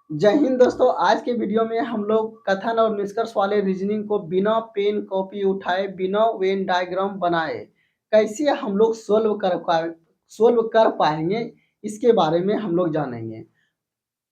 जय हिंद दोस्तों। आज के वीडियो में हम लोग कथन और निष्कर्ष वाले रीजनिंग को बिना पेन कॉपी उठाए बिना वेन डायग्राम बनाए कैसे हम लोग सोल्व कर पाएंगे, इसके बारे में हम लोग जानेंगे।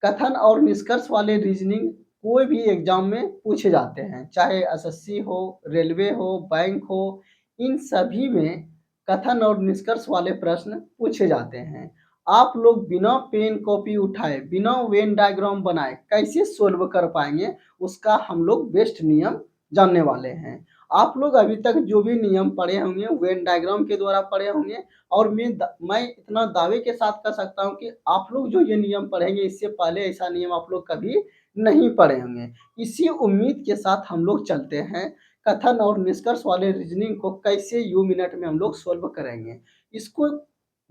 कथन और निष्कर्ष वाले रीजनिंग कोई भी एग्जाम में पूछे जाते हैं, चाहे एसएससी हो, रेलवे हो, बैंक हो। इन सभी में कथन और निष्कर्ष वाले प्रश्न पूछे जाते हैं। आप लोग बिना पेन कॉपी उठाए बिना वेन डायग्राम बनाए कैसे सोल्व कर पाएंगे, उसका हम लोग बेस्ट नियम जानने वाले हैं। आप लोग अभी तक जो भी नियम पढ़े होंगे वेन डायग्राम के द्वारा पढ़े होंगे, और मैं इतना दावे के साथ कह सकता हूँ कि आप लोग जो ये नियम पढ़ेंगे इससे पहले ऐसा नियम आप लोग कभी नहीं पढ़े होंगे। इसी उम्मीद के साथ हम लोग चलते हैं। कथन और निष्कर्ष वाले रीजनिंग को कैसे यू मिनट में हम लोग सोल्व करेंगे, इसको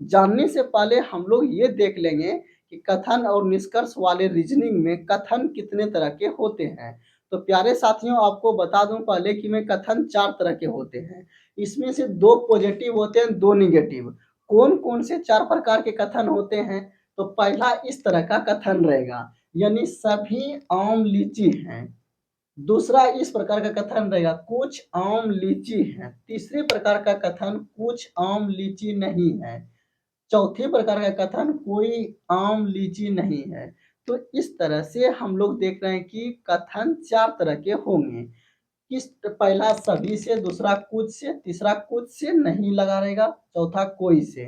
जानने से पहले हम लोग ये देख लेंगे कि कथन और निष्कर्ष वाले रीजनिंग में कथन कितने तरह के होते हैं। तो प्यारे साथियों, आपको बता दूं पहले कि में कथन 4 तरह के होते हैं। इसमें से 2 पॉजिटिव होते हैं, 2 निगेटिव। कौन-कौन से 4 प्रकार के कथन होते हैं? तो पहला इस तरह का कथन रहेगा, यानी सभी आम लीची हैं। दूसरा इस प्रकार का कथन रहेगा, कुछ आम लीची हैं। तीसरे प्रकार का कथन, कुछ आम लीची नहीं है। चौथे प्रकार का कथन, कोई आम लीची नहीं है। तो इस तरह से हम लोग देख रहे हैं कि कथन 4 तरह के होंगे। किस पहला सभी से, दूसरा कुछ से, तीसरा कुछ से नहीं लगा रहेगा, चौथा कोई से।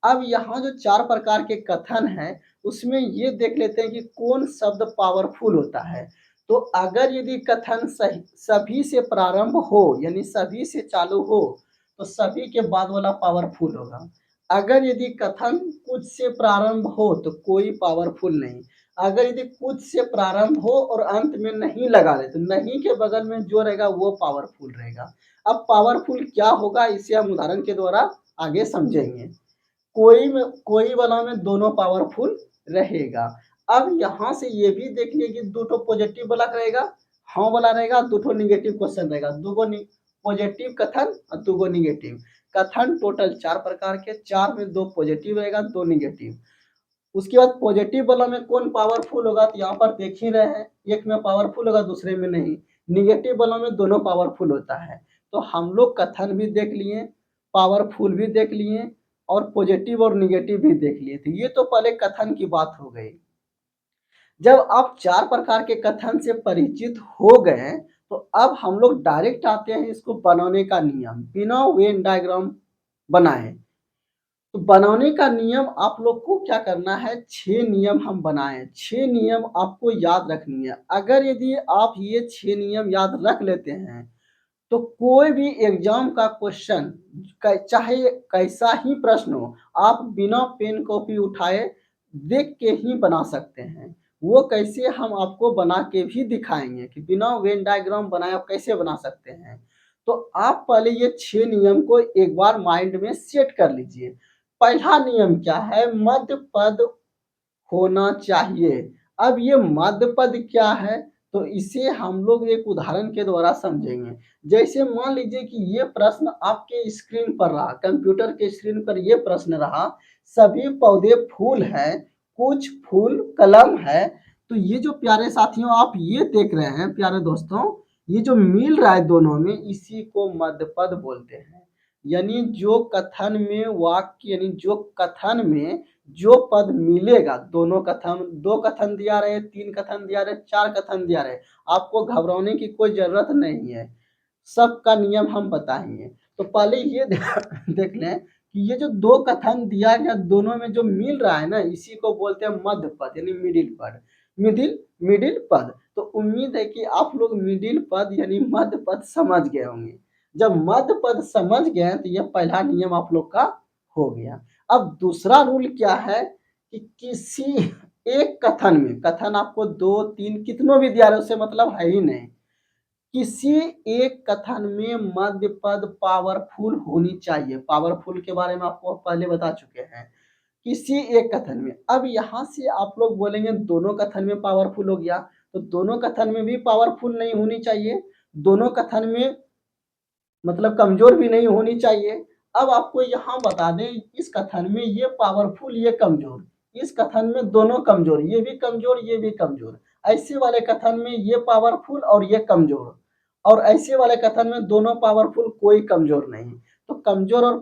अब यहाँ जो 4 प्रकार के कथन हैं, उसमें ये देख लेते हैं कि कौन शब्द पावरफुल होता है। तो अगर यदि कथन सभी से प्रारंभ हो, यानी सभी से चालू हो, तो सभी के बाद वाला पावरफुल होगा। अगर यदि कथन कुछ से प्रारंभ हो तो कोई पावरफुल नहीं। अगर यदि कुछ से प्रारंभ हो और अंत में नहीं लगा रहे तो नहीं के बगल में जो रहेगा वो पावरफुल रहेगा। अब पावरफुल क्या होगा, इसे हम उदाहरण के द्वारा आगे समझेंगे। कोई वाला में दोनों पावरफुल रहेगा। अब यहाँ से ये भी देख लिए कि दो ठो पॉजिटिव वाला रहेगा, हाँ वाला रहेगा, दो ठो निगेटिव क्वेश्चन रहेगा। पॉजिटिव कथन और दो गो निगेटिव कथन। टोटल 4 प्रकार के, 4 में 2 पॉजिटिव रहेगा, 2 निगेटिव। उसके बाद पॉजिटिव वाला में कौन पावरफुल होगा, तो यहाँ पर देख ही रहे हैं, एक में पावरफुल होगा दूसरे में नहीं। निगेटिव वाला में दोनों पावरफुल होता है। तो हम लोग कथन भी देख लिए, पावरफुल भी देख लिए, और पॉजिटिव और निगेटिव भी देख लिए थे। ये तो पहले कथन की बात हो गई। जब आप 4 प्रकार के कथन से परिचित हो गए, तो अब हम लोग डायरेक्ट आते हैं इसको बनाने का नियम, बिना वेन डायग्राम बनाए। तो बनाने का नियम आप लोग को क्या करना है, 6 नियम हम बनाए, 6 नियम आपको याद रखनी है। अगर यदि आप ये 6 नियम याद रख लेते हैं, तो कोई भी एग्जाम का क्वेश्चन चाहे कैसा ही प्रश्न हो, आप बिना पेन कॉपी उठाए देख के ही बना सकते हैं। वो कैसे, हम आपको बना के भी दिखाएंगे कि बिना वेन डायग्राम बनाए आप कैसे बना सकते हैं। तो आप पहले ये 6 नियम को एक बार माइंड में सेट कर लीजिए। पहला नियम क्या है, मध्य पद होना चाहिए। अब ये मध्य पद क्या है, तो इसे हम लोग एक उदाहरण के द्वारा समझेंगे। जैसे मान लीजिए कि ये प्रश्न आपके स्क्रीन पर रहा, कंप्यूटर के स्क्रीन पर ये प्रश्न रहा, सभी पौधे फूल हैं, कुछ फूल कलम है। तो ये जो प्यारे साथियों आप ये देख रहे हैं प्यारे दोस्तों, ये जो मिल रहा है दोनों में, इसी को मध्य पद बोलते हैं। यानी जो कथन में वाक्य, यानी जो कथन में जो पद मिलेगा, दोनों कथन, 2 कथन दिया रहे, 3 कथन दिया रहे, 4 कथन दिया रहे, आपको घबराने की कोई जरूरत नहीं है। सबका नियम हम बताएंगे। तो पहले ये देख लें कि ये जो 2 कथन दिया गया, दोनों में जो मिल रहा है ना, इसी को बोलते हैं मध्य पद, यानी मिडिल पद, मिडिल मिडिल पद। तो उम्मीद है कि आप लोग मिडिल पद यानी मध्य पद समझ गए होंगे। जब मध्य पद समझ गए तो ये पहला नियम आप लोग का हो गया। अब दूसरा रूल क्या है कि किसी एक कथन में, कथन आपको 2 3 कितनों भी दिया रहे उससे मतलब है ही नहीं, किसी एक कथन में मध्य पद पावरफुल होनी चाहिए। पावरफुल के बारे में आपको पहले बता चुके हैं, किसी एक कथन में। अब यहाँ से आप लोग बोलेंगे दोनों कथन में पावरफुल हो गया, तो दोनों कथन में भी पावरफुल नहीं होनी चाहिए, दोनों कथन में मतलब कमजोर भी नहीं होनी चाहिए। अब आपको यहाँ बता दें, इस कथन में ये पावरफुल ये कमजोर, इस कथन में दोनों कमजोर, ये भी कमजोर ये भी कमजोर, ऐसे वाले कथन में ये पावरफुल और ये कमजोर, और ऐसे वाले कथन में दोनों पावरफुल कोई कमजोर नहीं। तो कमजोर और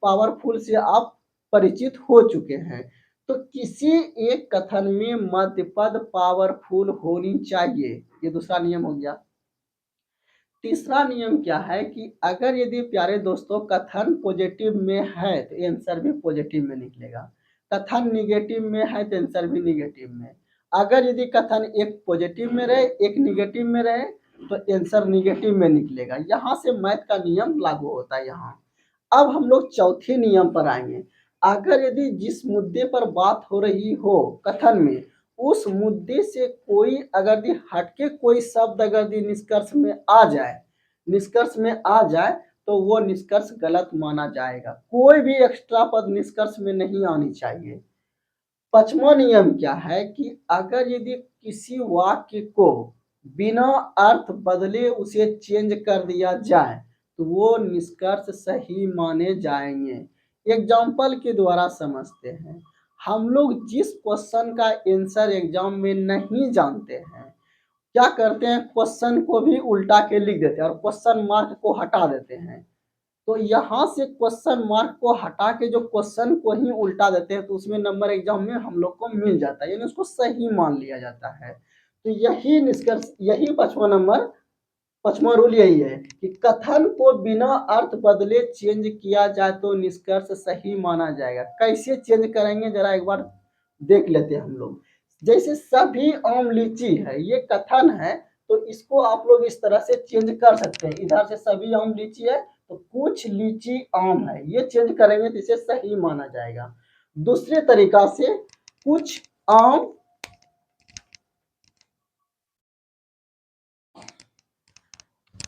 पावरफुल से आप परिचित हो चुके हैं। तो किसी एक कथन में मध्य पद पावरफुल होनी चाहिए, ये दूसरा नियम हो गया। तीसरा नियम क्या है कि अगर यदि प्यारे दोस्तों कथन पॉजिटिव में है तो आंसर भी पॉजिटिव में निकलेगा, कथन निगेटिव में है तो आंसर भी निगेटिव में। अगर यदि कथन एक पॉजिटिव में रहे एक निगेटिव में रहे तो आंसर निगेटिव में निकलेगा। यहाँ से मैथ का नियम लागू होता है यहाँ। अब हम लोग चौथे नियम पर आएंगे। अगर यदि जिस मुद्दे पर बात हो रही हो कथन में, उस मुद्दे से कोई अगर यदि हटके कोई शब्द अगर यदि निष्कर्ष में आ जाए तो वो निष्कर्ष गलत माना जाएगा। कोई भी एक्स्ट्रा पद निष्कर्ष में नहीं आनी चाहिए। पांचवा नियम क्या है कि अगर यदि किसी वाक्य को बिना अर्थ बदले उसे चेंज कर दिया जाए तो वो निष्कर्ष सही माने जाएंगे। एग्जाम्पल के द्वारा समझते हैं। हम लोग जिस क्वेश्चन का आंसर एग्जाम में नहीं जानते हैं, क्या करते हैं, क्वेश्चन को भी उल्टा के लिख देते हैं और क्वेश्चन मार्क को हटा देते हैं। तो यहाँ से क्वेश्चन मार्क को हटा के जो क्वेश्चन को ही उल्टा देते हैं तो उसमें नंबर एग्जाम में हम लोग को मिल जाता है, यानी उसको सही मान लिया जाता है। तो यही निष्कर्ष, यही पांचवा रूल यही है कि कथन को बिना अर्थ बदले चेंज किया जाए तो निष्कर्ष सही माना जाएगा। कैसे चेंज करेंगे जरा एक बार देख लेते हैं हम लोग। जैसे सभी आम लीची है, ये कथन है तो इसको आप लोग इस तरह से चेंज कर सकते हैं। इधर से सभी आम लीची है तो कुछ लीची आम है, ये चेंज करेंगे तो इसे सही माना जाएगा। दूसरे तरीका से कुछ आम,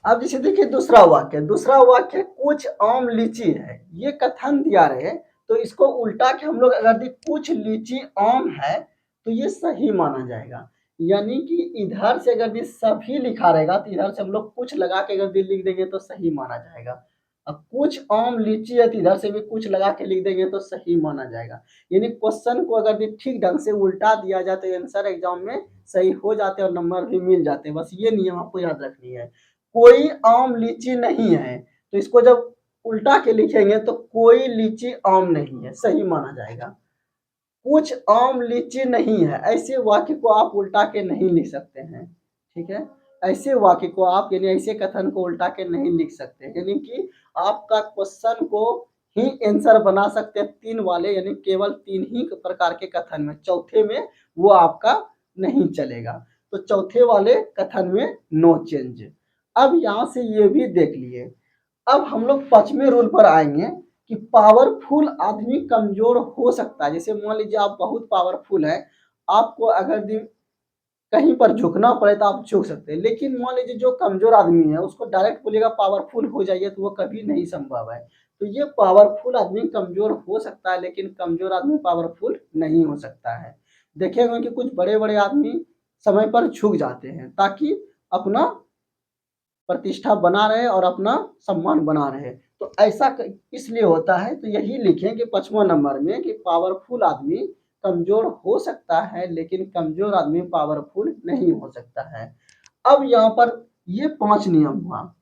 अब जैसे देखिए दूसरा वाक्य कुछ आम लीची है, ये कथन दिया रहे तो इसको उल्टा के हम लोग अगर कुछ लीची आम है तो ये सही माना जाएगा। यानी कि इधर से अगर सभी लिखा रहेगा तो इधर से हम लोग कुछ लगा के अगर लिख देंगे तो सही माना जाएगा। अब कुछ आम लीची है तो इधर से भी कुछ लगा के लिख देंगे तो सही माना जाएगा। यानी क्वेश्चन को अगर ठीक ढंग से उल्टा दिया जाए तो आंसर एग्जाम में सही हो जाते हैं और नंबर भी मिल जाते हैं। बस ये नियम आपको याद रखनी है। कोई आम लीची नहीं है तो इसको जब उल्टा के लिखेंगे तो कोई लीची आम नहीं है, सही माना जाएगा। कुछ आम लीची नहीं है, ऐसे वाक्य को आप उल्टा के नहीं लिख सकते हैं, ठीक है। ऐसे वाक्य को आप यानी ऐसे कथन को उल्टा के नहीं लिख सकते, यानी कि आपका क्वेश्चन को ही आंसर बना सकते हैं तीन वाले, यानी केवल तीन ही प्रकार के कथन में, चौथे में वो आपका नहीं चलेगा। तो चौथे वाले कथन में नो चेंज। अब यहाँ से ये भी देख लिए। अब हम लोग पांचवें रूल पर आएंगे कि पावरफुल आदमी कमजोर हो सकता है। जैसे मान लीजिए आप बहुत पावरफुल है, आपको अगर कहीं पर झुकना पड़े तो आप झुक सकते हैं, लेकिन मान लीजिए जो कमजोर आदमी है उसको डायरेक्ट बोलिएगा पावरफुल हो जाइए तो वो कभी नहीं संभव है। तो ये पावरफुल आदमी कमजोर हो सकता है लेकिन कमजोर आदमी पावरफुल नहीं हो सकता है। देखेंगे कि कुछ बड़े बड़े आदमी समय पर झुक जाते हैं ताकि अपना प्रतिष्ठा बना रहे और अपना सम्मान बना रहे। तो ऐसा इसलिए होता है। तो यही लिखें कि 5वां नंबर में कि पावरफुल आदमी कमजोर हो सकता है लेकिन कमजोर आदमी पावरफुल नहीं हो सकता है। अब यहाँ पर ये 5 नियम हुआ,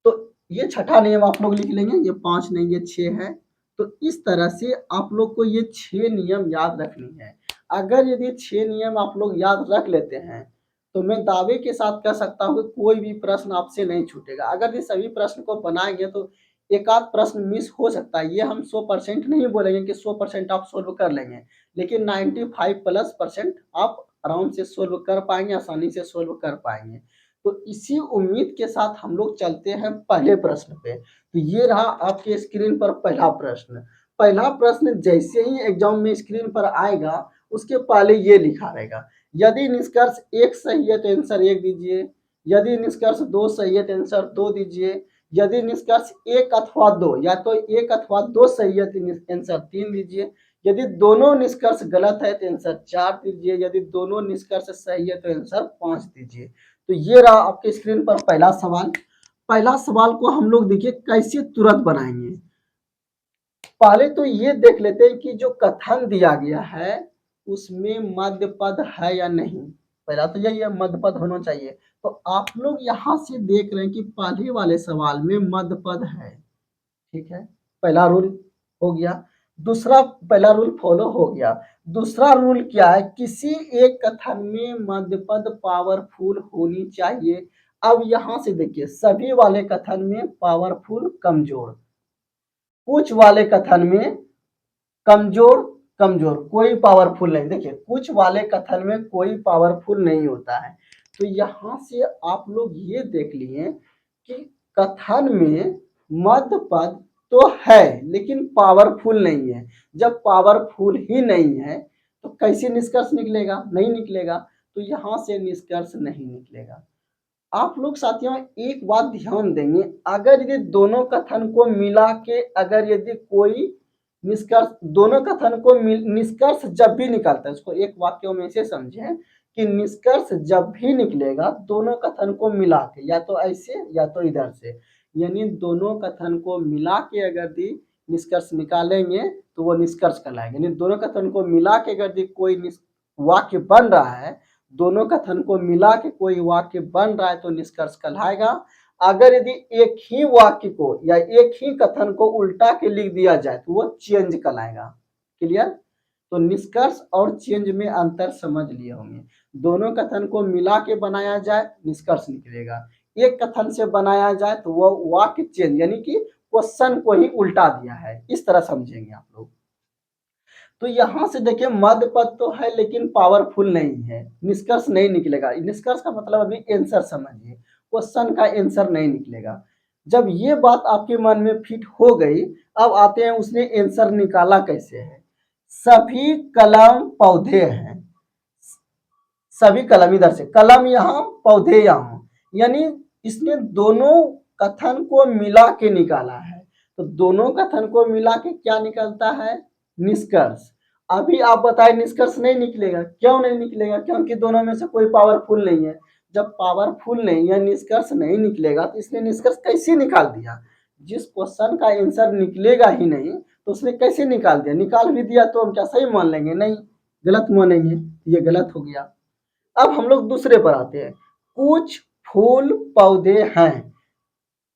तो ये छठा नियम आप लोग लिख लेंगे, ये 5 नहीं ये 6 है। तो इस तरह से आप लोग को ये 6 नियम याद रखनी है। अगर यदि 6 नियम आप लोग याद रख लेते हैं तो मैं दावे के साथ कह सकता हूँ कि कोई भी प्रश्न आपसे नहीं छूटेगा। अगर ये सभी प्रश्न को बनाएंगे तो एक आध प्रश्न मिस हो सकता है, ये हम 100% नहीं बोलेंगे कि 100% आप सोल्व कर लेंगे, लेकिन 95+% आप आराम से सोल्व कर पाएंगे, आसानी से सोल्व कर पाएंगे। तो इसी उम्मीद के साथ हम लोग चलते हैं पहले प्रश्न पे। तो ये रहा आपके स्क्रीन पर पहला प्रश्न। पहला प्रश्न जैसे ही एग्जाम में स्क्रीन पर आएगा उसके पहले ये लिखा रहेगा, यदि निष्कर्ष 1 सही है तो आंसर 1 दीजिए, यदि निष्कर्ष 2 सही है तो आंसर 2 दीजिए, यदि निष्कर्ष 1 अथवा 2 या तो 1 अथवा 2 सही है तो आंसर 3 दीजिए, यदि दोनों निष्कर्ष गलत है तो आंसर 4 दीजिए, यदि दोनों निष्कर्ष सही है तो आंसर 5 दीजिए। तो ये रहा आपके स्क्रीन पर पहला सवाल। पहला सवाल को हम लोग देखिए कैसे तुरंत बनाएंगे। पहले तो ये देख लेते हैं कि जो कथन दिया गया है उसमें मध्य पद है या नहीं। पहला तो यही है, मध्य पद होना चाहिए। तो आप लोग यहाँ से देख रहे हैं कि पहले वाले सवाल में मध्य पद है। ठीक है, पहला रूल हो गया। दूसरा, पहला रूल फॉलो हो गया। दूसरा रूल क्या है, किसी एक कथन में मध्य पद पावरफुल होनी चाहिए। अब यहां से देखिए, सभी वाले कथन में पावरफुल कमजोर, कुछ वाले कथन में कमजोर कमजोर, कोई पावरफुल नहीं। देखिए, कुछ वाले कथन में कोई पावरफुल नहीं होता है। तो यहां से आप लोग ये देख लिए कि कथन में मध्य पद तो है लेकिन पावरफुल नहीं है। जब पावरफुल ही नहीं है तो कैसे निष्कर्ष निकलेगा? नहीं निकलेगा। तो यहां से निष्कर्ष नहीं निकलेगा। आप लोग साथियों एक बात ध्यान देंगे, अगर यदि दोनों कथन को मिला के अगर यदि कोई निष्कर्ष, दोनों कथन को निष्कर्ष जब भी निकलता है, उसको एक वाक्य में से समझें कि निष्कर्ष जब भी निकलेगा दोनों कथन को मिला के, या तो ऐसे या तो इधर से, यानी दोनों कथन को मिला के अगर दी निष्कर्ष निकालेंगे तो वो निष्कर्ष कहलाएगा। यानी दोनों कथन को मिला के अगर दी कोई वाक्य बन रहा है, दोनों कथन को मिला के कोई वाक्य बन रहा है तो निष्कर्ष कहलाएगा। अगर यदि एक ही वाक्य को या एक ही कथन को उल्टा के लिख दिया जाए तो वो चेंज कहलाएगा। क्लियर? तो निष्कर्ष और चेंज में अंतर समझ लिए होंगे। दोनों कथन को मिला के बनाया जाए निष्कर्ष निकलेगा, एक कथन से बनाया जाए तो वो वाक्य चेंज, यानी कि क्वेश्चन को ही उल्टा दिया है, इस तरह समझेंगे आप लोग। तो यहां से देखिए, मध्य पद तो है लेकिन पावरफुल नहीं है, निष्कर्ष नहीं निकलेगा। निष्कर्ष का मतलब अभी आंसर समझिए, क्वेश्चन का आंसर नहीं निकलेगा। जब ये बात आपके मन में फिट हो गई, अब आते हैं उसने आंसर निकाला कैसे है। सभी कलम पौधे हैं, सभी कलम इधर से, कलम यहाँ पौधे यहाँ, यानी इसने दोनों कथन को मिला के निकाला है। तो दोनों कथन को मिला के क्या निकलता है? निष्कर्ष। अभी आप बताएं निष्कर्ष नहीं निकलेगा, क्यों नहीं निकलेगा? क्योंकि दोनों में से कोई पावरफुल नहीं है। जब पावरफुल नहीं है, निष्कर्ष नहीं निकलेगा, तो इसने निष्कर्ष कैसे निकाल दिया? जिस क्वेश्चन का आंसर निकलेगा ही नहीं तो उसने कैसे निकाल दिया? निकाल भी दिया तो हम क्या सही मान लेंगे? नहीं, गलत मानेंगे। ये गलत हो गया। अब हम लोग दूसरे पर आते हैं। कुछ फूल पौधे हैं,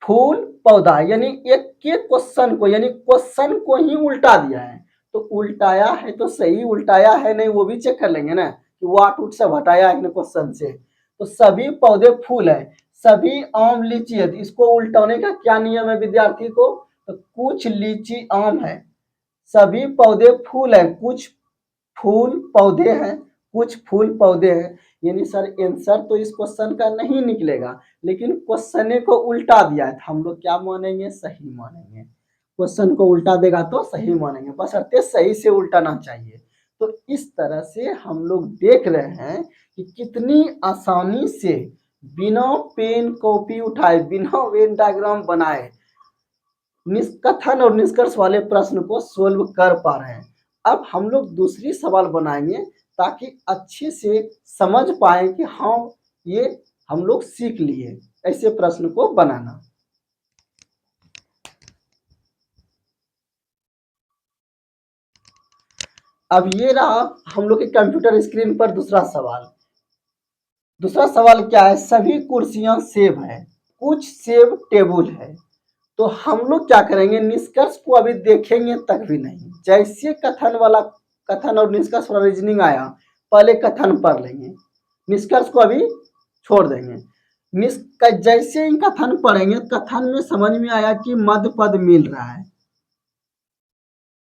फूल पौधा, यानी एक के क्वेश्चन को, यानी क्वेश्चन को ही उल्टा दिया है। तो उल्टाया है तो सही उल्टाया है नहीं वो भी चेक कर लेंगे ना, कि वाट उठ से हटाया है क्वेश्चन से। तो सभी पौधे फूल है, सभी आम लीची है, तो इसको उल्टाने का क्या नियम है विद्यार्थी को? तो कुछ लीची आम है, सभी पौधे फूल है, कुछ फूल पौधे हैं, कुछ फूल पौधे हैं। यानी सर आंसर तो इस क्वेश्चन का नहीं निकलेगा, लेकिन क्वेश्चन को उल्टा दिया है तो हम लोग क्या मानेंगे? सही मानेंगे। क्वेश्चन को उल्टा देगा तो सही मानेंगे, बशर्ते सही से उल्टाना चाहिए। तो इस तरह से हम लोग देख रहे हैं कि कितनी आसानी से बिना पेन कॉपी उठाए, बिना वेन डायग्राम बनाए कथन और निष्कर्ष वाले प्रश्न को सोल्व कर पा रहे हैं। अब हम लोग दूसरी सवाल बनाएंगे ताकि अच्छे से समझ पाए कि हाँ ये हम लोग सीख लिए ऐसे प्रश्न को बनाना। अब ये रहा हम लोग के कंप्यूटर स्क्रीन पर दूसरा सवाल। दूसरा सवाल क्या है? सभी कुर्सियां सेब है, कुछ सेब टेबल है। तो हम लोग क्या करेंगे? निष्कर्ष को अभी देखेंगे तक भी नहीं, जैसे कथन और निष्कर्ष वाला रीजनिंग आया पहले कथन पढ़ लेंगे, निष्कर्ष को अभी छोड़ देंगे। जैसे ही कथन पढ़ेंगे, कथन में समझ में आया कि मध्य पद मिल रहा है,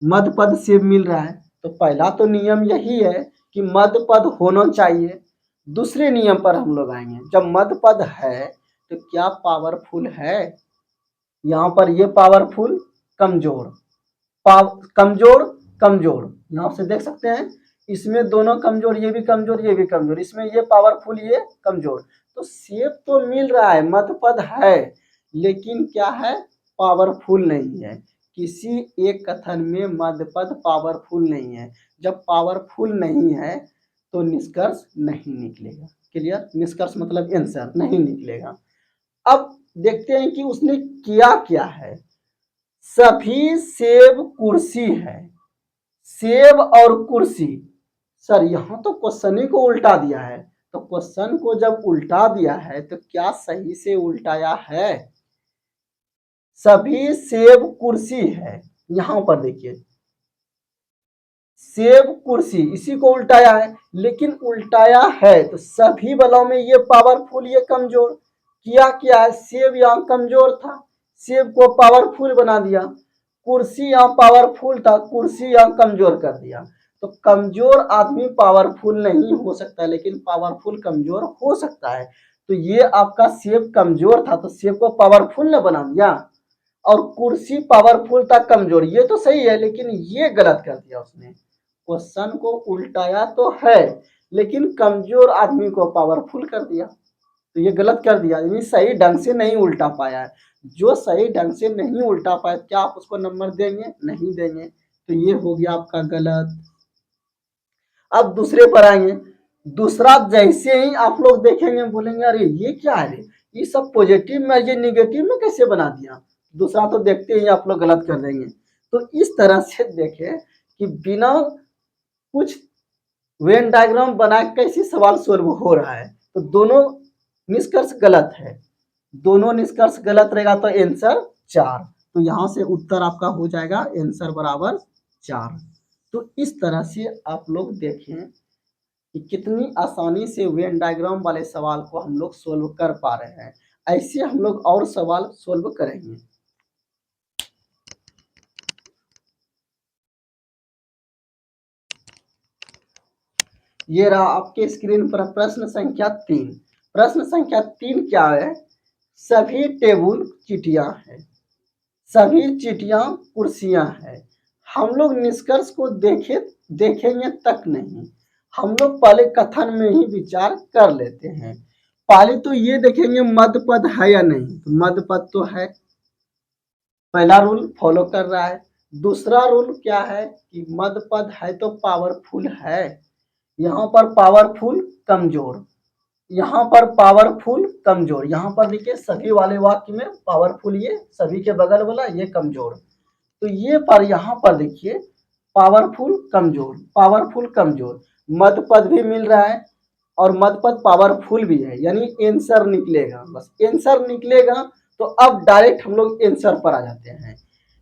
मध्य पद से मिल रहा है, तो पहला तो नियम यही है कि मध्य पद होना चाहिए। दूसरे नियम पर हम लोग आएंगे, जब मध्य पद है तो क्या पावरफुल है? यहाँ पर ये पावरफुल कमजोर, कमजोर कमजोर, यहाँ से देख सकते हैं इसमें दोनों कमजोर, ये भी कमजोर ये भी कमजोर, इसमें ये पावरफुल ये कमजोर। तो सेब तो मिल रहा है, मध्य पद है, लेकिन क्या है? पावरफुल नहीं है। किसी एक कथन में मध्य पद पावरफुल नहीं है। जब पावरफुल नहीं है तो निष्कर्ष नहीं निकलेगा। क्लियर? निष्कर्ष मतलब आंसर नहीं निकलेगा। अब देखते हैं कि उसने किया क्या है। सभी सेब कुर्सी है। सेब और कुर्सी। सर यहाँ तो क्वेश्चन ही को उल्टा दिया है, तो क्वेश्चन को जब उल्टा दिया है तो क्या सही से उल्टाया है? सभी सेब कुर्सी है, यहां पर देखिए सेब कुर्सी, इसी को उल्टाया है, लेकिन उल्टाया है तो सभी बलों में ये पावरफुल ये कमजोर किया। क्या है, सेब यहाँ कमजोर था, सेब को पावरफुल बना दिया। कुर्सी यहाँ पावरफुल था, कुर्सी यहाँ कमजोर कर दिया। तो कमजोर आदमी पावरफुल नहीं हो सकता, लेकिन पावरफुल कमजोर हो सकता है। तो ये आपका सेब कमजोर था तो सेब को पावरफुल न बना दिया, और कुर्सी पावरफुल था कमजोर, ये तो सही है, लेकिन ये गलत कर दिया उसने। क्वेश्चन को उल्टाया तो है, लेकिन कमजोर आदमी को पावरफुल कर दिया, तो ये गलत कर दिया, यानी सही ढंग से नहीं उल्टा पाया है। जो सही ढंग से नहीं उल्टा पाया, क्या आप उसको नंबर देंगे? नहीं देंगे, तो ये हो गया आपका गलत। अब दूसरे पर आएंगे। दूसरा जैसे ही आप लोग देखेंगे बोलेंगे अरे ये क्या है, ये सब पॉजिटिव में ये निगेटिव में कैसे बना दिया? दूसरा तो देखते ही आप लोग गलत कर देंगे। तो इस तरह से देखें कि बिना कुछ वेन डायग्राम बना कैसे सवाल सोल्व हो रहा है, तो दोनों निष्कर्ष गलत है। दोनों निष्कर्ष गलत रहेगा तो आंसर 4। तो यहां से उत्तर आपका हो जाएगा आंसर बराबर 4। तो इस तरह से आप लोग देखें कि कितनी आसानी से वेन डायग्राम वाले सवाल को हम लोग सोल्व कर पा रहे हैं। ऐसे हम लोग और सवाल सोल्व करेंगे। ये रहा आपके स्क्रीन पर प्रश्न संख्या 3। प्रश्न संख्या 3 क्या है? सभी टेबल चिटियां हैं, सभी चिटियां कुर्सियां हैं। हम लोग निष्कर्ष को देखेंगे तक नहीं, हम लोग पहले कथन में ही विचार कर लेते हैं। पहले तो ये देखेंगे मध्य पद है या नहीं, तो मध्य पद तो है, पहला रूल फॉलो कर रहा है। दूसरा रूल क्या है कि मध्य पद है तो पावरफुल है, यहाँ पर पावरफुल कमजोर, यहाँ पर पावरफुल कमजोर, यहाँ पर देखिए सभी वाले वाक्य में पावरफुल ये सभी के बगल वाला ये कमजोर, तो ये पर यहाँ पर देखिए पावरफुल कमजोर, पावरफुल कमजोर, मध्य पद भी मिल रहा है और मध्य पद पावरफुल भी है, यानी आंसर निकलेगा। बस आंसर निकलेगा, तो अब डायरेक्ट हम लोग आंसर पर आ जाते हैं।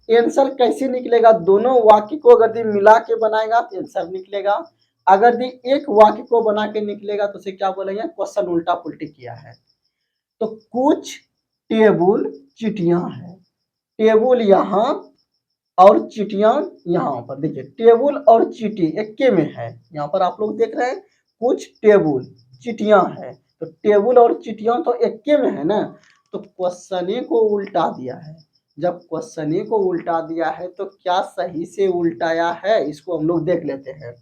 आंसर कैसे निकलेगा? दोनों वाक्य को अगर मिला के बनाएगा तो आंसर निकलेगा। अगर एक वाक्य को बना के निकलेगा तो उसे क्या बोलेंगे? क्वेश्चन उल्टा पुल्टी किया है। तो कुछ टेबल चिटियां हैं, टेबल यहाँ और चिटियां यहाँ पर, देखिए टेबल और चीटी एक में है, यहाँ पर आप लोग देख रहे हैं कुछ टेबल चिटियां है, तो टेबल और चिटियां तो एक में है ना, तो क्वेश्चन को उल्टा दिया है। जब क्वेश्चन को उल्टा दिया है तो क्या सही से उल्टाया है, इसको हम लोग देख लेते हैं।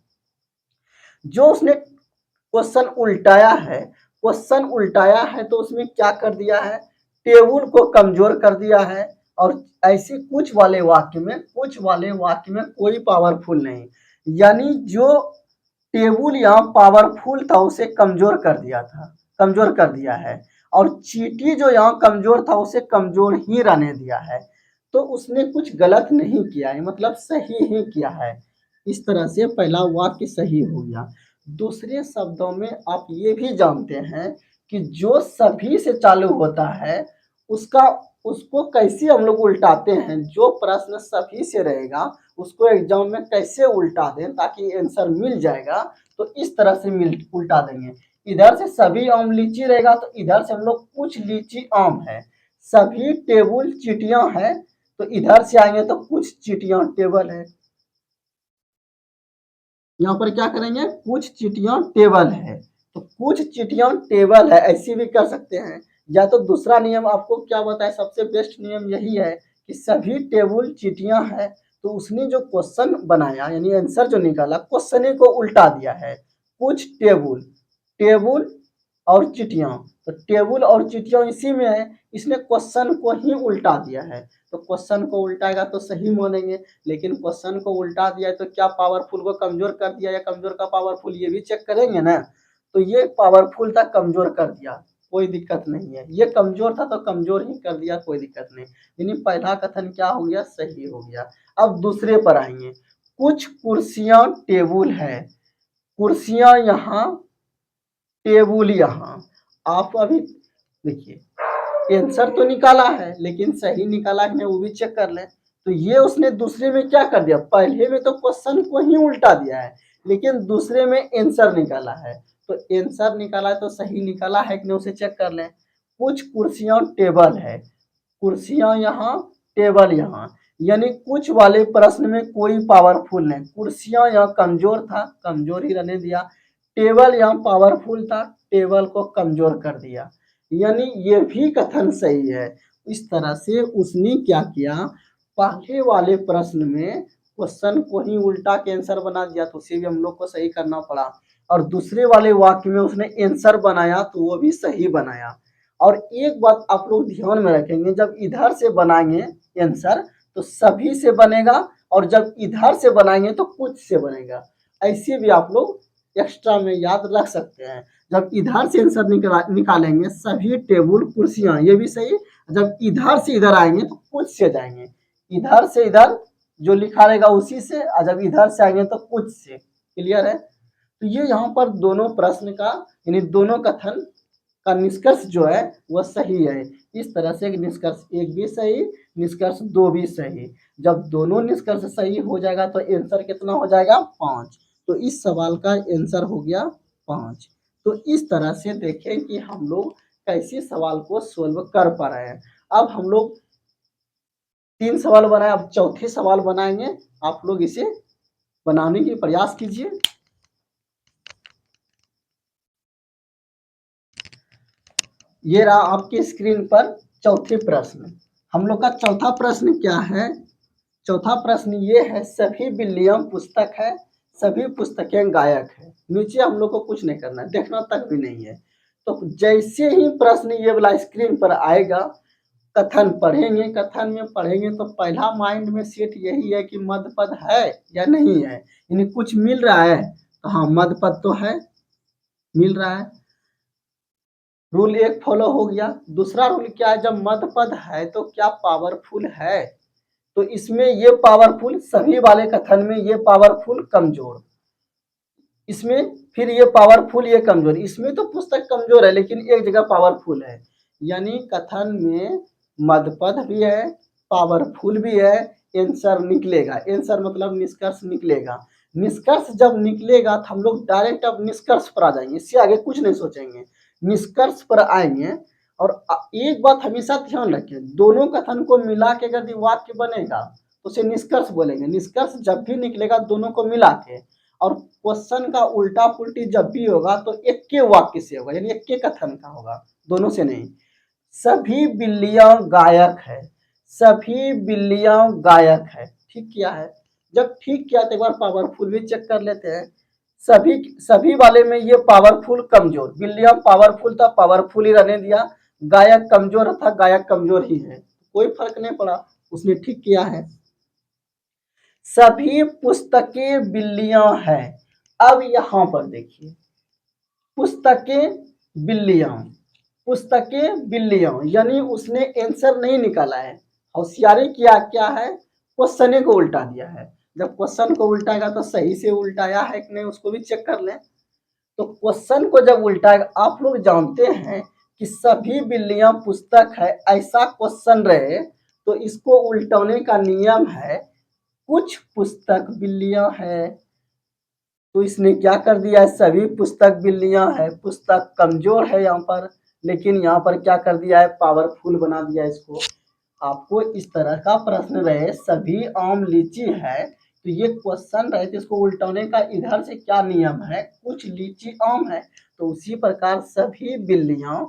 जो उसने क्वेश्चन उल्टाया है, क्वेश्चन उल्टाया है तो उसमें क्या कर दिया है? टेबल को कमजोर कर दिया है, और ऐसे कुछ वाले वाक्य में, कुछ वाले वाक्य में कोई पावरफुल नहीं, यानी जो टेबल यहाँ पावरफुल था उसे कमजोर कर दिया था, कमजोर कर दिया है, और चीटी जो यहाँ कमजोर था उसे कमजोर ही रहने दिया है। तो उसने कुछ गलत नहीं किया है, मतलब सही ही किया है। इस तरह से पहला वाक्य सही हो गया। दूसरे शब्दों में आप ये भी जानते हैं कि जो सभी से चालू होता है उसका उसको कैसे हम लोग उल्टाते हैं। जो प्रश्न सभी से रहेगा उसको एग्जाम में कैसे उल्टा दें ताकि आंसर मिल जाएगा, तो इस तरह से उल्टा देंगे। इधर से सभी आम लीची रहेगा तो इधर से हम लोग कुछ लीची आम है। सभी टेबल चिटियां हैं तो इधर से आएंगे तो कुछ चिटियां टेबल है। यहाँ पर क्या करेंगे? कुछ चिटियां टेबल है, तो कुछ चिटियां टेबल है ऐसी भी कर सकते हैं। या तो दूसरा नियम आपको क्या बताए, सबसे बेस्ट नियम यही है कि सभी टेबल चिटियां है, तो उसने जो क्वेश्चन बनाया यानी आंसर जो निकाला क्वेश्चन को उल्टा दिया है। कुछ टेबल, टेबल और चिटियां, तो टेबल और चिटियां इसी में है, इसने क्वेश्चन को ही उल्टा दिया है, तो क्वेश्चन को उल्टाएगा तो सही मानेंगे। लेकिन क्वेश्चन को उल्टा दिया है तो क्या पावरफुल को कमजोर कर दिया या कमजोर का पावरफुल, ये भी चेक करेंगे ना। तो ये पावरफुल था, कमजोर कर दिया, कोई दिक्कत नहीं है। ये कमजोर था तो कमजोर ही कर दिया, कोई दिक्कत नहीं। यानी पहला कथन क्या हो गया, सही हो गया। अब दूसरे पर आएंगे। कुछ कुर्सियां टेबुल है, कुर्सियां यहाँ टेबुल यहाँ। आप अभी देखिए आंसर तो निकाला है लेकिन सही निकाला कि नहीं वो भी चेक कर लें। तो ये उसने दूसरे में क्या कर दिया, पहले में तो क्वेश्चन को ही उल्टा दिया है लेकिन दूसरे में आंसर निकाला है। तो आंसर निकाला है तो सही निकाला है कि नहीं उसे चेक कर लें। कुछ कुर्सियां टेबल है, कुर्सियां यहाँ टेबल यहाँ, यानी कुछ वाले प्रश्न में कोई पावरफुल नहीं। कुर्सियां यहाँ कमजोर था, कमजोर ही रहने दिया। टेबल यहाँ पावरफुल था, टेबल को कमजोर कर दिया, यानी ये भी कथन सही है। इस तरह से उसने क्या किया, पहले वाले प्रश्न में क्वेश्चन को ही उल्टा के आंसर बना दिया तो उसे भी हम लोग को सही करना पड़ा, और दूसरे वाले वाक्य में उसने आंसर बनाया तो वो भी सही बनाया। और एक बात आप लोग ध्यान में रखेंगे, जब इधर से बनाएंगे आंसर तो सभी से बनेगा, और जब इधर से बनाएंगे तो कुछ से बनेगा। ऐसे भी आप लोग एक्स्ट्रा में याद रख सकते हैं। जब इधर से आंसर निकालेंगे सभी टेबल कुर्सियां, ये भी सही। जब इधर से इधर आएंगे तो कुछ से जाएंगे, इधर से इधर जो लिखा रहेगा उसी से, और जब इधर से आएंगे तो कुछ से। क्लियर है। तो ये यहाँ पर दोनों प्रश्न का यानी दोनों कथन का निष्कर्ष जो है वह सही है। इस तरह से निष्कर्ष एक भी सही, निष्कर्ष दो भी सही। जब दोनों निष्कर्ष सही हो जाएगा तो आंसर कितना हो जाएगा, 5। तो इस सवाल का आंसर हो गया 5। तो इस तरह से देखें कि हम लोग कैसे सवाल को सोल्व कर पा रहे हैं। अब हम लोग 3 सवाल बनाए, अब चौथे सवाल बनाएंगे। आप लोग इसे बनाने की प्रयास कीजिए। ये रहा आपकी स्क्रीन पर चौथे प्रश्न। हम लोग का चौथा प्रश्न क्या है, चौथा प्रश्न ये है, सभी बिल्लियां पुस्तक है, सभी पुस्तकें गायक है। नीचे हम लोग को कुछ नहीं करना है, देखना तक भी नहीं है। तो जैसे ही प्रश्न ये वाला स्क्रीन पर आएगा, कथन पढ़ेंगे, कथन में पढ़ेंगे तो पहला माइंड में सेट यही है कि मध्य पद है या नहीं है, यानी कुछ मिल रहा है तो हाँ मध्य पद तो है, मिल रहा है। रूल एक फॉलो हो गया। दूसरा रूल क्या है, जब मध्य पद है तो क्या पावरफुल है, तो इसमें ये पावरफुल, सभी वाले कथन में ये पावरफुल कमजोर, इसमें फिर ये पावरफुल ये कमजोर, इसमें तो पुस्तक कमजोर है लेकिन एक जगह पावरफुल है। यानी कथन में मध्य पद भी है, पावरफुल भी है, आंसर निकलेगा। आंसर मतलब निष्कर्ष निकलेगा। निष्कर्ष जब निकलेगा तो हम लोग डायरेक्ट अब निष्कर्ष पर आ जाएंगे, इससे आगे कुछ नहीं सोचेंगे, निष्कर्ष पर आएंगे। और एक बात हमेशा ध्यान रखें, दोनों कथन को मिला के यदि वाक्य बनेगा तो उसे निष्कर्ष बोलेंगे। निष्कर्ष जब भी निकलेगा दोनों को मिला के, और क्वेश्चन का उल्टा पुल्टी जब भी होगा तो एक के वाक्य से होगा, यानी एक के कथन का होगा, दोनों से नहीं। सभी बिल्लियां गायक है, सभी बिल्लियां गायक है, ठीक किया है। जब ठीक किया तो एक बार पावरफुल भी चेक कर लेते हैं। सभी सभी वाले में ये पावरफुल कमजोर, बिल्लियां पावरफुल था, पावरफुल ही रहने दिया। गायक कमजोर था, गायक कमजोर ही है, कोई फर्क नहीं पड़ा, उसने ठीक किया है। सभी पुस्तकें बिल्लियां हैं। अब यहां पर देखिए, पुस्तकें बिल्लियां, पुस्तकें बिल्लियां, यानी उसने आंसर नहीं निकाला है, होशियारी किया क्या है, क्वेश्चन को उल्टा दिया है। जब क्वेश्चन को उल्टाएगा तो सही से उल्टाया है कि नहीं उसको भी चेक कर लें। तो क्वेश्चन को जब उल्टाएगा, आप लोग जानते हैं कि सभी बिल्लियां पुस्तक है, ऐसा क्वेश्चन रहे तो इसको उल्टाने का नियम है, कुछ पुस्तक बिल्लियां हैं। तो इसने क्या कर दिया है, सभी पुस्तक बिल्लियां है, पुस्तक कमजोर है यहाँ पर, लेकिन यहाँ पर क्या कर दिया है, पावरफुल बना दिया इसको। आपको इस तरह का प्रश्न रहे, सभी आम लीची है, तो ये क्वेश्चन रहे तो इसको उल्टाने का इधर से क्या नियम है, कुछ लीची आम है, तो उसी प्रकार सभी बिल्लियां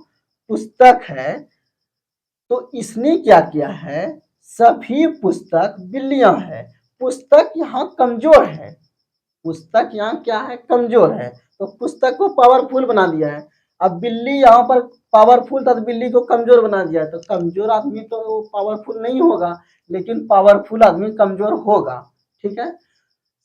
पुस्तक है। तो इसने क्या किया है, सभी पुस्तक बिल्लियां है, पुस्तक यहाँ कमजोर है, पुस्तक यहाँ क्या है, कमजोर है, तो पुस्तक को पावरफुल बना दिया है। अब बिल्ली यहाँ पर पावरफुल था तो बिल्ली को कमजोर बना दिया, तो कमजोर आदमी तो पावरफुल नहीं होगा लेकिन पावरफुल आदमी कमजोर होगा, ठीक है।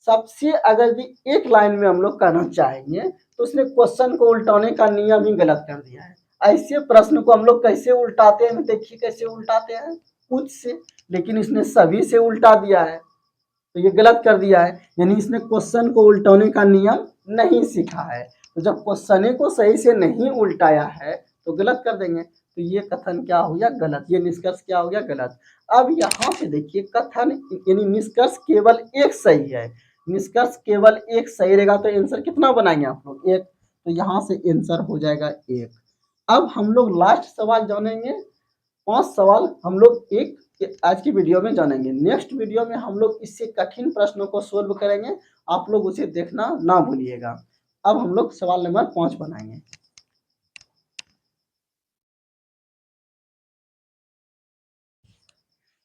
सबसे अगर एक लाइन में हम लोग कहना चाहेंगे तो उसने क्वेश्चन को उल्टाने का नियम ही गलत कर दिया है। ऐसे प्रश्न को हम लोग कैसे उल्टाते हैं, देखिए कैसे उल्टाते हैं, कुछ से, लेकिन इसने सभी से उल्टा दिया है, तो ये गलत कर दिया है, यानी इसने क्वेश्चन को उल्टाने का नियम नहीं सीखा है। तो जब क्वेश्चन को सही से नहीं उल्टाया है तो गलत कर देंगे, तो ये कथन क्या हो गया, गलत, ये निष्कर्ष क्या हो गया, गलत। अब यहाँ पे देखिए कथन यानी निष्कर्ष केवल एक सही है, निष्कर्ष केवल एक सही रहेगा तो आंसर कितना बनाएंगे आप लोग, एक, तो यहाँ से आंसर हो जाएगा एक। अब हम लोग लास्ट सवाल जानेंगे, 5 सवाल हम लोग एक आज की वीडियो में जानेंगे। नेक्स्ट वीडियो में हम लोग इससे कठिन प्रश्नों को सोल्व करेंगे, आप लोग उसे देखना ना भूलिएगा। अब हम लोग सवाल नंबर 5 बनाएंगे।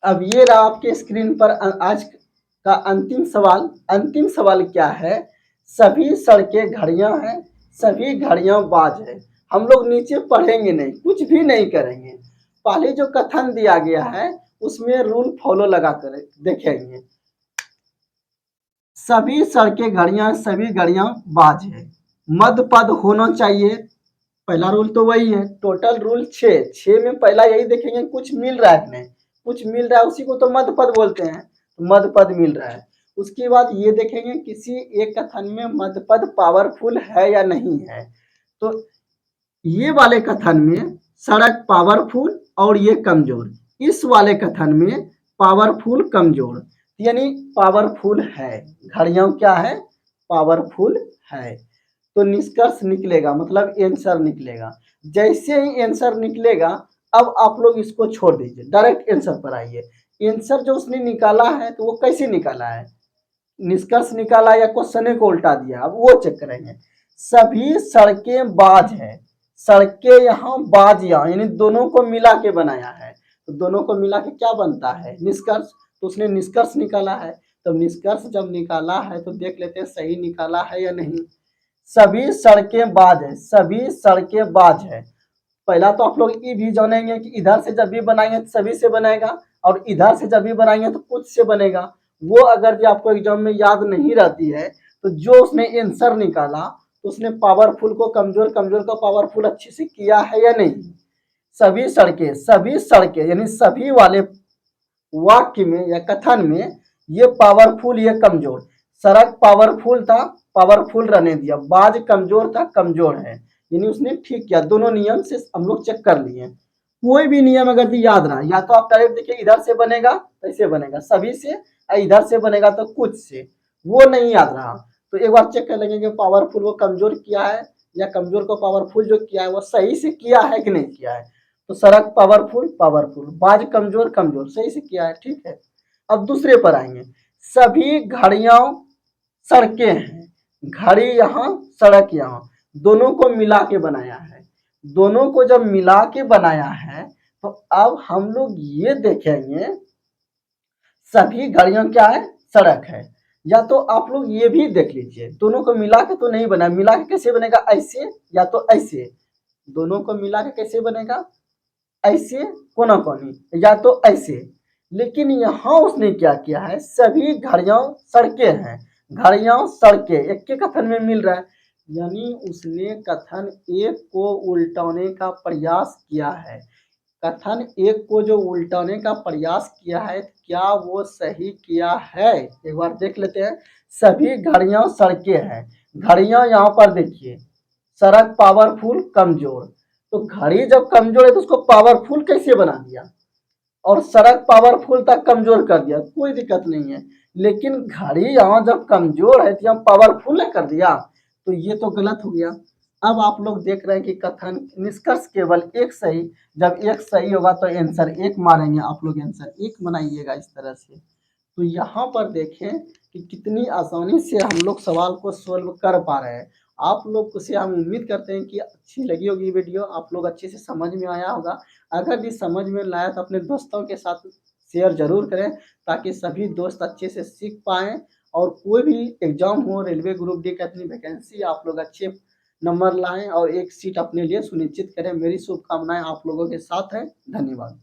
अब ये रहा आपके स्क्रीन पर आज का अंतिम सवाल। अंतिम सवाल क्या है, सभी सड़कें घड़ियां हैं, सभी घड़ियां बाज है। हम लोग नीचे पढ़ेंगे नहीं, कुछ भी नहीं करेंगे, पहले जो कथन दिया गया है उसमें रूल फॉलो लगा कर देखेंगे। सभी सड़कें घड़ियां, सभी घड़ियां बाज है, मध्य पद होना चाहिए, पहला रूल तो वही है। टोटल रूल 6 में पहला यही देखेंगे कुछ मिल रहा है नहीं, कुछ मिल रहा है उसी को तो मध्य पद बोलते हैं, तो मध्य पद मिल रहा है। उसके बाद ये देखेंगे किसी एक कथन में मध्य पद पावरफुल है या नहीं है, तो ये वाले कथन में सड़क पावरफुल और ये कमजोर, इस वाले कथन में पावरफुल कमजोर, यानी पावरफुल है, घड़ियां क्या है, पावरफुल है, तो निष्कर्ष निकलेगा, मतलब आंसर निकलेगा। जैसे ही आंसर निकलेगा अब आप लोग इसको छोड़ दीजिए, डायरेक्ट आंसर पर आइए। आंसर जो उसने निकाला है तो वो कैसे निकाला है, निष्कर्ष निकाला या क्वेश्चन को उल्टा दिया, अब वो चेक करेंगे। सभी सड़कें बाज है, सड़कें यहाँ बाज यहाँ, यानी दोनों को मिला के बनाया है, तो दोनों को मिला के क्या बनता है, निष्कर्ष, तो उसने निष्कर्ष निकाला है। तो निष्कर्ष जब निकाला है तो देख लेते हैं सही निकाला है या नहीं। सभी सड़कें बाज है, सभी सड़कें बाज है, पहला तो आप लोग ये भी जानेंगे कि इधर से जब भी बनाएंगे तो सभी से बनेगा, और इधर से जब भी बनाएंगे तो कुछ से बनेगा। वो अगर जो आपको एग्जाम में याद नहीं रहती है तो जो उसने आंसर निकाला तो उसने पावरफुल को कमजोर, कमजोर को पावरफुल अच्छे से किया है या नहीं। सभी सड़कें यानी सभी वाले वाक्य में या कथन में ये पावरफुल ये कमजोर, सड़क पावरफुल था, पावरफुल रहने दिया, बाज कमजोर था, कमजोर है, यानी उसने ठीक किया। दोनों नियम से हम लोग चेक कर लिए। कोई भी नियम अगर याद रहा, या तो आप डायरेक्ट देखिए इधर से बनेगा तो ऐसे बनेगा, सभी से, इधर से बनेगा तो कुछ से, वो नहीं याद रहा तो एक बार चेक कर लेंगे कि पावरफुल वो कमजोर किया है या कमजोर को पावरफुल जो किया है वो सही से किया है कि नहीं किया है। तो सड़क पावरफुल पावरफुल, बाज कमजोर कमजोर, सही से किया है, ठीक है। अब दूसरे पर आएंगे, सभी घड़ियां सड़कें हैं, घड़ी यहाँ सड़क यहाँ, दोनों को मिला के बनाया है, दोनों को जब मिला के बनाया है तो अब हम लोग ये देखेंगे सभी घड़ियां क्या है, सड़क है। या तो आप लोग ये भी देख लीजिए, दोनों को मिला के तो नहीं बना, मिला के कैसे बनेगा, ऐसे या तो ऐसे, दोनों को मिला के कैसे बनेगा, ऐसे कोना कोनी, या तो ऐसे। लेकिन यहाँ उसने क्या किया है, सभी घड़ियां सड़कें हैं, घड़ियां सड़कें एक के कथन में मिल रहा है, यानी उसने कथन एक को उल्टाने का प्रयास किया है। कथन एक को जो उल्टाने का प्रयास किया है क्या वो सही किया है, एक बार देख लेते हैं। सभी घड़ियां सड़कें हैं, घड़ियां यहाँ पर देखिए, सड़क पावरफुल कमजोर, तो घड़ी जब कमजोर है तो उसको पावरफुल कैसे बना दिया, और सड़क पावरफुल तक कमजोर कर दिया, कोई दिक्कत नहीं है। लेकिन घड़ी यहाँ जब कमजोर है तो यहाँ पावरफुल ने कर दिया, तो ये तो गलत हो गया। अब आप लोग देख रहे हैं कि कथन निष्कर्ष केवल एक सही, जब एक सही होगा तो आंसर एक मारेंगे, आप लोग आंसर एक बनाइएगा इस तरह से। तो यहाँ पर देखें कि कितनी आसानी से हम लोग सवाल को सोल्व कर पा रहे हैं। आप लोग से हम उम्मीद करते हैं कि अच्छी लगी होगी वीडियो, आप लोग अच्छे से समझ में आया होगा। अगर भी समझ में लाया तो अपने दोस्तों के साथ शेयर जरूर करें, ताकि सभी दोस्त अच्छे से सीख पाएँ, और कोई भी एग्जाम हो, रेलवे ग्रुप डी की अपनी वैकेंसी, आप लोग अच्छे नंबर लाएं और एक सीट अपने लिए सुनिश्चित करें। मेरी शुभकामनाएं आप लोगों के साथ है। धन्यवाद।